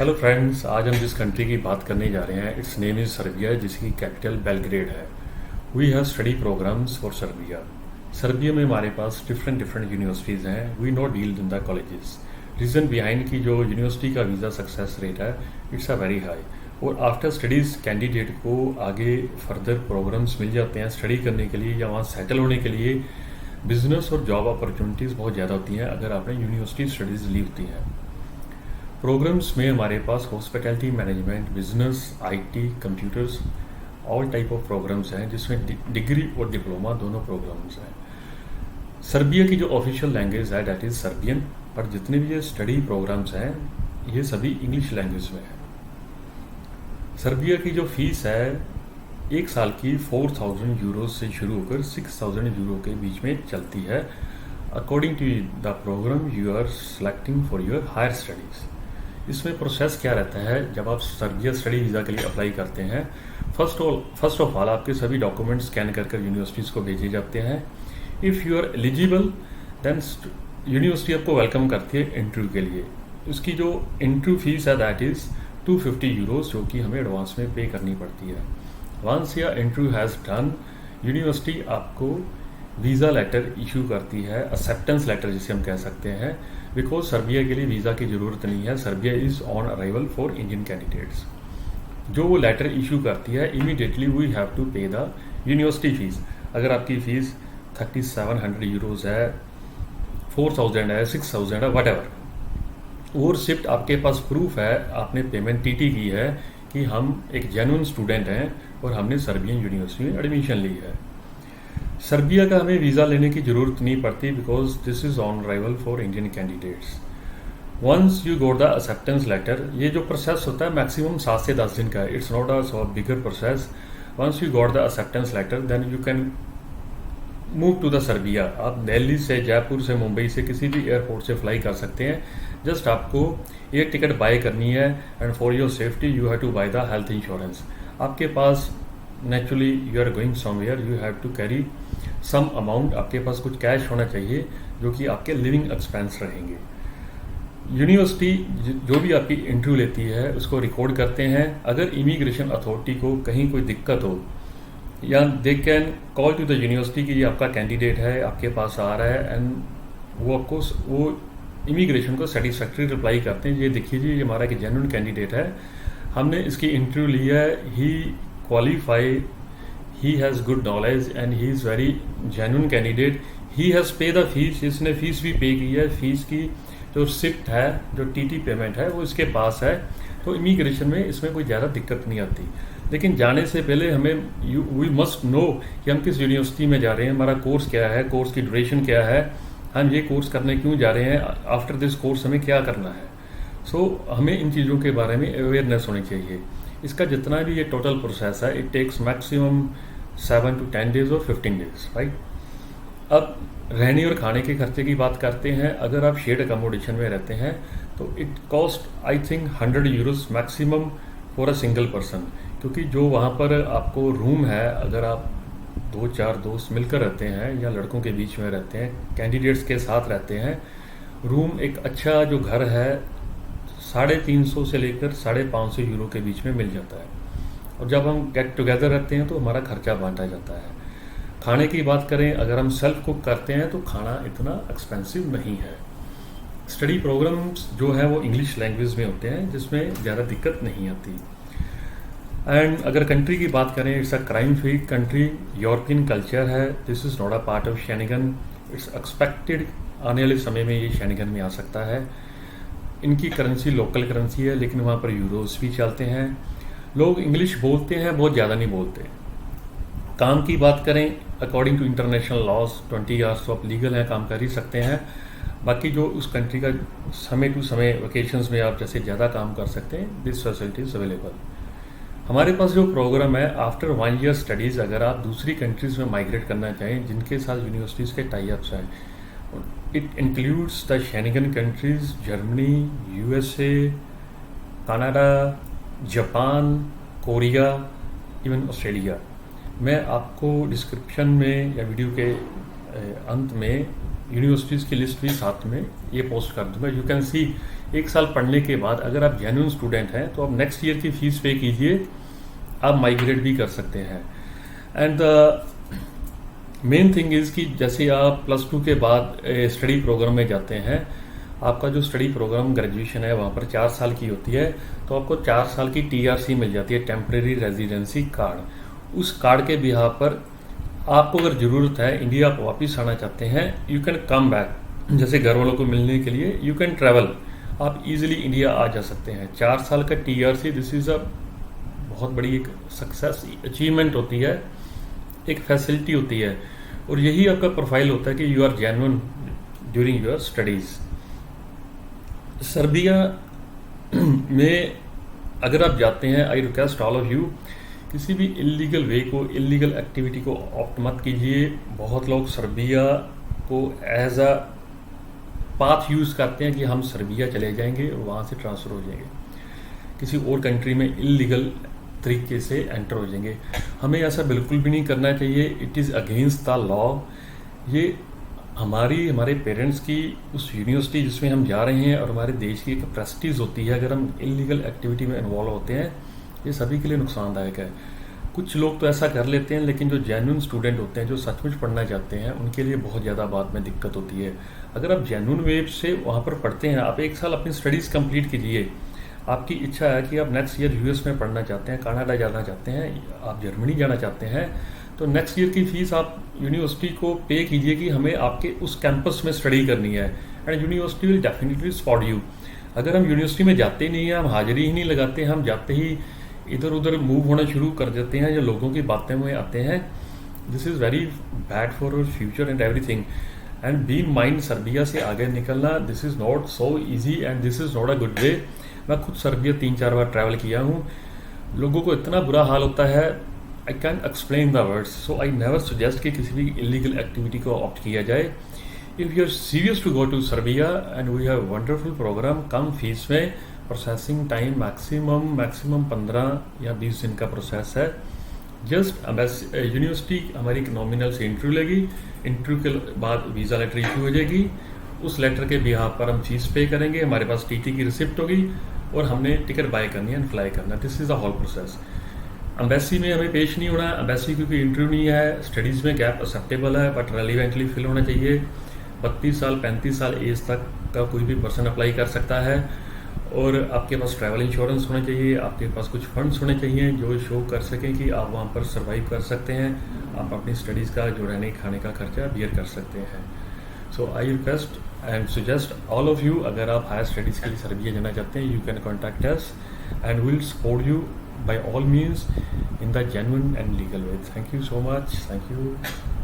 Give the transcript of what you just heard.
Hello friends, आज हम जिस कंट्री की बात करने जा रहे हैं इट्स नेम इज़ सर्बिया, जिसकी कैपिटल बेलग्रेड है। We have study programs for Serbia. Serbia में हमारे पास डिफरेंट यूनिवर्सिटीज़ हैं। We not deal in the colleges. Reason behind की जो यूनिवर्सिटी का वीज़ा सक्सेस रेट है इट्स अ वेरी हाई। और आफ्टर स्टडीज़ कैंडिडेट को आगे फर्दर प्रोग्राम्स मिल जाते हैं स्टडी करने के लिए या वहाँ सेटल होने के लिए। बिजनेस और जॉब अपॉर्चुनिटीज़ बहुत ज़्यादा होती हैं अगर आपने यूनिवर्सिटी स्टडीज़ ली होती हैं। प्रोग्राम्स में हमारे पास hospitality management, business, IT, computers, all type of programs हैं जिसमें डिग्री और डिप्लोमा दोनों प्रोग्राम्स हैं। सर्बिया की जो ऑफिशियल लैंग्वेज है डैट इज़ सर्बियन, पर जितने भी ये स्टडी प्रोग्राम्स हैं ये सभी इंग्लिश लैंग्वेज में हैं। सर्बिया की जो फीस है एक साल की 4,000 यूरो से शुरू होकर 6,000 यूरो के बीच में चलती है। According to the program you are selecting for your higher studies. इसमें प्रोसेस क्या रहता है जब आप सर्बिया स्टडी वीज़ा के लिए अप्लाई करते हैं? फर्स्ट ऑफ ऑल आपके सभी डॉक्यूमेंट्स स्कैन कर यूनिवर्सिटीज़ को भेजे जाते हैं। If you are eligible then university आपको वेलकम करती है इंटरव्यू के लिए। उसकी जो इंटरव्यू फीस है दैट इज़ 250 यूरोज, जो कि हमें एडवांस में पे करनी पड़ती है। वंस या इंटरव्यू हैज़ डन, यूनिवर्सिटी आपको वीज़ा लेटर इशू करती है, एक्सेप्टेंस लेटर जिसे हम कह सकते हैं, बिकॉज सर्बिया के लिए वीज़ा की ज़रूरत नहीं है। Serbia is on arrival for Indian candidates. जो वो लेटर इशू करती है इमीडिएटली वी हैव टू पे द यूनिवर्सिटी फ़ीस। अगर आपकी फ़ीस 3,700 यूरोज़ है, 4,000 है, 6,000 है, वट एवर, और शिफ्ट आपके पास प्रूफ है, आपने पेमेंट टीटी की है कि हम एक जेन्युइन स्टूडेंट हैं और हमने सर्बियन यूनिवर्सिटी में एडमिशन ली है। सर्बिया का हमें वीज़ा लेने की ज़रूरत नहीं पड़ती because this is on arrival for Indian candidates. Once you got the acceptance letter, ये जो प्रोसेस होता है मैक्सिमम 7 से 10 दिन का है। It's not a bigger process. Once you got the acceptance letter then you can move to the Serbia. आप दिल्ली से, जयपुर से, मुंबई से किसी भी एयरपोर्ट से फ्लाई कर सकते हैं। जस्ट आपको एयर टिकट बाय करनी है and for your safety you have to buy the health insurance. आपके पास naturally you are going somewhere, you have to carry some amount. आपके पास कुछ कैश होना चाहिए जो कि आपके लिविंग एक्सपेंस रहेंगे। यूनिवर्सिटी जो भी आपकी इंटरव्यू लेती है उसको रिकॉर्ड करते हैं। अगर इमिग्रेशन अथॉरिटी को कहीं कोई दिक्कत हो या they can call to the university कि ये आपका कैंडिडेट है, आपके पास आ रहा है, एंड वो आपको वो इमिग्रेशन को सेटिस्फैक्ट्री रिप्लाई करते हैं, ये देखिए जी ये हमारा एक जेन्युइन कैंडिडेट है, हमने इसकी इंटरव्यू लिया है, ही qualify, he has good knowledge and he is very genuine candidate, he has pay the fees, इसने फीस भी पे की है, फीस की जो रिसिप्ट है, जो टीटी पेमेंट है वो इसके पास है, तो इमिग्रेशन में इसमें कोई ज़्यादा दिक्कत नहीं आती। लेकिन जाने से पहले हमें वी मस्ट नो कि हम किस यूनिवर्सिटी में जा रहे हैं, हमारा कोर्स क्या है, कोर्स की ड्यूरेशन क्या है, हम ये कोर्स करने क्यों जा रहे हैं, आफ्टर दिस कोर्स हमें क्या करना है। सो हमें इन चीज़ों के बारे में अवेयरनेस होनी चाहिए। इसका जितना भी ये टोटल प्रोसेस है it takes maximum 7 to 10 days और 15 डेज, राइट। अब रहने और खाने के खर्चे की बात करते हैं। अगर आप शेयर्ड अकोमोडेशन में रहते हैं तो it cost I think 100 euros maximum for a single person, क्योंकि जो वहाँ पर आपको रूम है, अगर आप 2-4 दोस्त मिलकर रहते हैं या लड़कों के बीच में रहते हैं, कैंडिडेट्स के साथ रहते हैं, रूम एक अच्छा जो घर है 350 से लेकर 550 यूरो के बीच में मिल जाता है। और जब हम गेट टुगेदर रहते हैं तो हमारा खर्चा बांटा जाता है। खाने की बात करें, अगर हम सेल्फ कुक करते हैं तो खाना इतना एक्सपेंसिव नहीं है। स्टडी प्रोग्राम्स जो है वो इंग्लिश लैंग्वेज में होते हैं जिसमें ज़्यादा दिक्कत नहीं आती। एंड अगर कंट्री की बात करें, it's a crime free country, European culture है, this is not a part of Schengen. It's expected आने वाले समय में ये शेनिगन में आ सकता है। इनकी करेंसी लोकल करेंसी है लेकिन वहाँ पर यूरोज भी चलते हैं। लोग इंग्लिश बोलते हैं, बहुत ज़्यादा नहीं बोलते। काम की बात करें, according to international laws 20 hours तो आप लीगल हैं, काम कर ही सकते हैं। बाकी जो उस कंट्री का समय टू समय वेकेशंस में आप जैसे ज़्यादा काम कर सकते हैं, दिस फैसिलिटीज अवेलेबल। हमारे पास जो प्रोग्राम है आफ्टर 1 ईयर स्टडीज़, अगर आप दूसरी कंट्रीज़ में माइग्रेट करना चाहें जिनके साथ यूनिवर्सिटीज़ के टाई अप्स हैं, it includes the Schengen countries, Germany, USA, Canada, Japan, Korea, even Australia. मैं आपको डिस्क्रिप्शन में या वीडियो के अंत में यूनिवर्सिटीज़ की लिस्ट भी साथ में ये पोस्ट कर दूंगा। यू कैन सी 1 साल पढ़ने के बाद अगर आप जेन्युइन स्टूडेंट हैं तो आप नेक्स्ट ईयर की फीस पे कीजिए, आप माइग्रेट भी कर सकते हैं। And the main thing is कि जैसे आप +2 के बाद स्टडी प्रोग्राम में जाते हैं, आपका जो स्टडी प्रोग्राम ग्रेजुएशन है वहाँ पर 4 साल की होती है, तो आपको 4 साल की TRC मिल जाती है, टेम्परेरी रेजिडेंसी कार्ड। उस कार्ड के बिहार पर आपको अगर ज़रूरत है, इंडिया आप वापस आना चाहते हैं, यू कैन कम बैक। जैसे घर वालों को मिलने के लिए यू कैन ट्रैवल, आप इजीली इंडिया आ जा सकते हैं। 4 साल का TRC, दिस इज़ अ बहुत बड़ी एक सक्सेस अचीवमेंट होती है, एक फैसिलिटी होती है, और यही आपका प्रोफाइल होता है कि you are genuine during your studies. Serbia में अगर आप जाते हैं, I request all of you, किसी भी इलीगल वे को, इलीगल एक्टिविटी को ऑप्ट मत कीजिए। बहुत लोग सर्बिया को एज अ पाथ यूज़ करते हैं कि हम सर्बिया चले जाएंगे और वहाँ से ट्रांसफ़र हो जाएंगे, किसी और कंट्री में इलीगल तरीके से एंटर हो जाएंगे। हमें ऐसा बिल्कुल भी नहीं करना चाहिए। It is against the law. ये हमारे पेरेंट्स की उस यूनिवर्सिटी जिसमें हम जा रहे हैं और हमारे देश की एक प्रेस्टीज होती है, अगर हम इलीगल एक्टिविटी में इन्वॉल्व होते हैं, ये सभी के लिए नुकसानदायक है। कुछ लोग तो ऐसा कर लेते हैं, लेकिन जो जेन्युइन स्टूडेंट होते हैं, जो सचमुच पढ़ना चाहते हैं, उनके लिए बहुत ज़्यादा बाद में दिक्कत होती है। अगर आप जेन्युइन वे से वहाँ पर पढ़ते हैं, आप 1 साल अपनी स्टडीज़ कंप्लीट कीजिए। आपकी इच्छा है कि आप नेक्स्ट ईयर US में पढ़ना चाहते हैं, कनाडा जाना चाहते हैं, आप जर्मनी जाना चाहते हैं, तो नेक्स्ट ईयर की फ़ीस आप यूनिवर्सिटी को पे कीजिए कि हमें आपके उस कैंपस में स्टडी करनी है, and university will definitely spot you. अगर हम यूनिवर्सिटी में जाते नहीं हैं, हम हाजिरी ही नहीं लगाते, हम जाते ही इधर उधर मूव होना शुरू कर देते हैं, जो लोगों की बातें में आते हैं, this is very bad for our future and everything. And be in mind, Serbia से आगे निकलना this is not so easy and this is not a good way. मैं खुद सर्बिया 3-4 बार ट्रैवल किया हूँ। लोगों को इतना बुरा हाल होता है, I can explain the words. So I never suggest कि किसी भी इलीगल एक्टिविटी को ऑप्ट किया जाए। If you are serious to go to Serbia and we have wonderful program, कम फीस में, प्रोसेसिंग टाइम मैक्सिमम 15 या 20 दिन का प्रोसेस है। जस्ट यूनिवर्सिटी हमारी एक नॉमिनल से इंटरव्यू लेगी, इंटरव्यू के बाद वीज़ा लेटर इशू हो जाएगी, उस लेटर के बिहाफ पर हम फीस पे करेंगे, हमारे पास TT की रिसिप्ट होगी और हमने टिकट बाय करनी है एंड फ्लाई करना। This is the whole process. Embassy में हमें पेश नहीं होना, एम्बेसी क्योंकि इंटरव्यू नहीं है। स्टडीज़ में गैप एक्सेप्टेबल है, बट रेलिवेंटली फिल होना चाहिए। 32 साल 35 साल एज तक का कोई भी पर्सन अप्लाई कर सकता है, और आपके पास ट्रैवल इंश्योरेंस होना चाहिए, आपके पास कुछ फंड्स होने चाहिए जो शो कर सकें कि आप वहाँ पर सर्वाइव कर सकते हैं, आप अपनी स्टडीज़ का जो रहने खाने का खर्चा बियर कर सकते हैं। So I request and suggest all of you, अगर आप हायर स्टडीज़ के लिए सर्बिया जाना चाहते हैं, you can contact us and will support you by all means in the genuine and legal way. Thank you so much. Thank you.